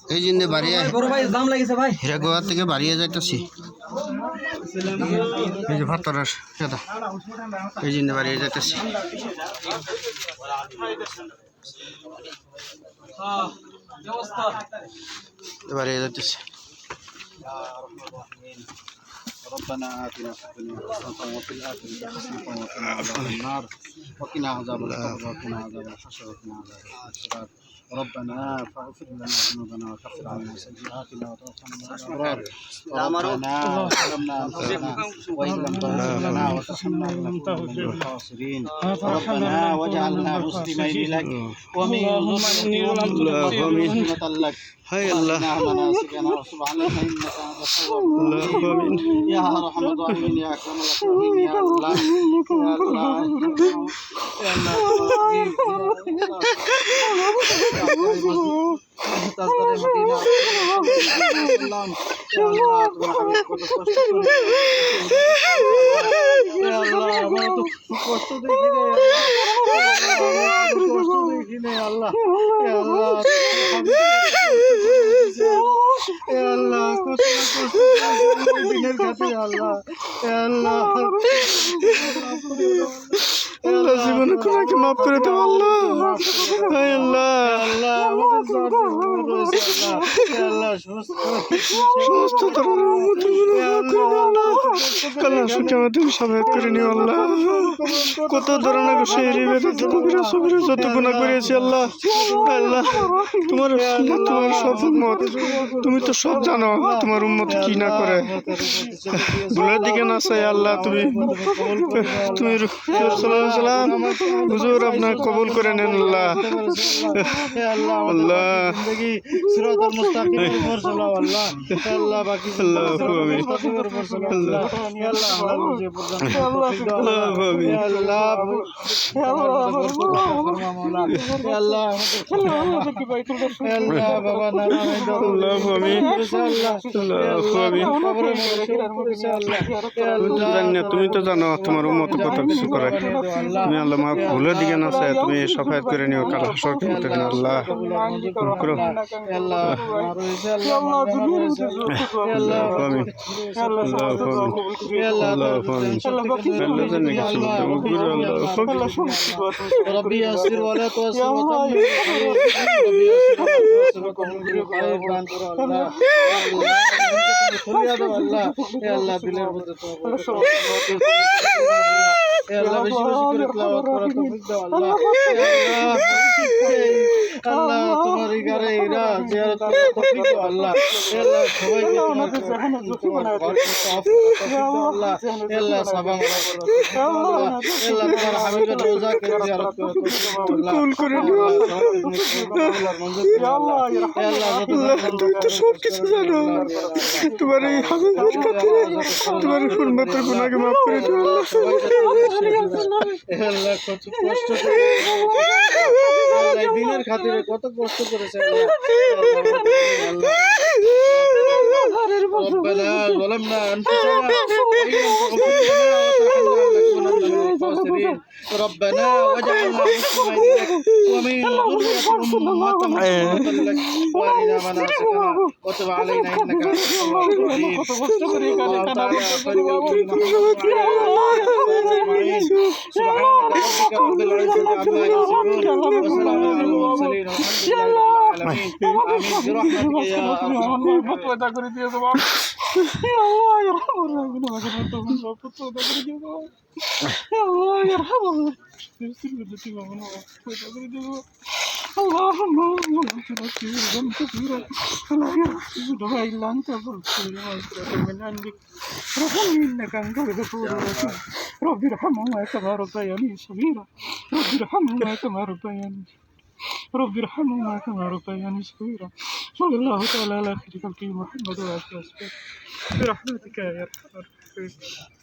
এই জিন্দে বাড়িয়ে বড় ভাই জাম লাগিছে ভাই হীরাগোয়া থেকে বাড়িয়ে যাইতেছি এই যে ভাতরের দাদা এই জিন্দে বাড়িয়ে যাইতেছি বাড়িয়ে যাইতেছি ربنا آتنا في الدنيا حسنة وفي الآخرة حسنة وقنا عذاب النار وقنا عذاب القبر وقنا عذاب الحشر وقنا عذاب الصراط ربنا فاغفر لنا ذنوبنا وكفر عنا سيئاتنا وتوفنا مع الأبرار ربنا ظلمنا أنفسنا وإن لم تغفر لنا وترحمنا لنكونن من الخاسرين ربنا واجعلنا مسلمين لك ومن ذريتنا أمة لك هاي الله مناسكنا وسبحانك إنك أنت التواب يا أرحم الراحمين يا أكرم الأكرمين يا الله يا الله يا আল্লাহ জীবনে কোনাকে মাফ করে দাও আল্লাহ হায় আল্লাহ সমস্ত ধরনের আল্লাহ সুখে আমাদের সবাই করে নিও আল্লাহ কত ধরনের যত গুনাহ করেছি আল্লাহ আল্লাহ তোমার সব উম্মত তুমি তো সব জানো তোমার উম্মত কি না করে ভুলের দিকে না চাই আল্লাহ তুমি সালাম হুজুর আপনার কবুল করে নেন আল্লাহ আল্লাহ সিরাতাল মুস্তাকিমের উপর চলাও আল্লাহ আল্লাহ বাকি আল্লাহ মুস্তাকিমের উপর চলাও আল্লাহ আল্লাহ আল্লাহ যে পর্যন্ত আল্লাহ আল্লাহ বাবা নানা আল্লাহ আমিন তুমি তো জানো তোমার উম্মত কত কিছু করে তুমি আল্লাহ মাফ ভুলের দিকে না চাই তুমি সাফায়াত করে নিও কাল হাসর কিয়ামতে দিন আল্লাহ করো আল্লাহ আমিন ربي يسر ولا تعسر وتمم ربي يسر ولا يا الله দিলের মধ্যে আল্লাহ বেশি বেশি করে তেলাওয়াত করা তৌফিক দাও আল্লাহ আল্লাহ তোমার ঘরে এরা জিয়ারত করার তৌফিক দাও আল্লাহ আল্লাহ সবাইকে তোমার আল্লাহ আল্লাহ সাবান আল্লাহ তোমার হাবিবের রোজাকে জিয়ারত করার তৌফিক দাও আল্লাহ কবুল করে নিও আল্লাহ আল্লাহ তুমি তো সব কিছু জানো তোমার এই হাবিবের কাছে তোমার উম্মতের গুনাহকে মাফ করে দিও আল্লাহ কত কষ্ট করে আল্লাহ দিনের খাতিরে কত কষ্ট করেছে ربنا ظلمنا أنفسنا ربنا واجعلنا مسلمين لك ومن ذريتنا أمة لك وأرنا مناسكنا وتب علينا إنك أنت التواب الرحيم سبحان ربك رب العزة عما يصفون وسلام على المرسلين والحمد لله رب العالمين آمين برحمتك يا أرحم الله يرحمه اللهم اغفر ذنب كثيرا ولا يغفر الا انت فاغفر من عندك رحمني انك انت الغفور الرحيم رب ارحمهما كما ربياني صغيرا رب ارحمهما كما ربياني صغيرا صلى الله تعالى على خير خلقه محمد وعلى اله وصحبه برحمتك يا ارحم الراحمين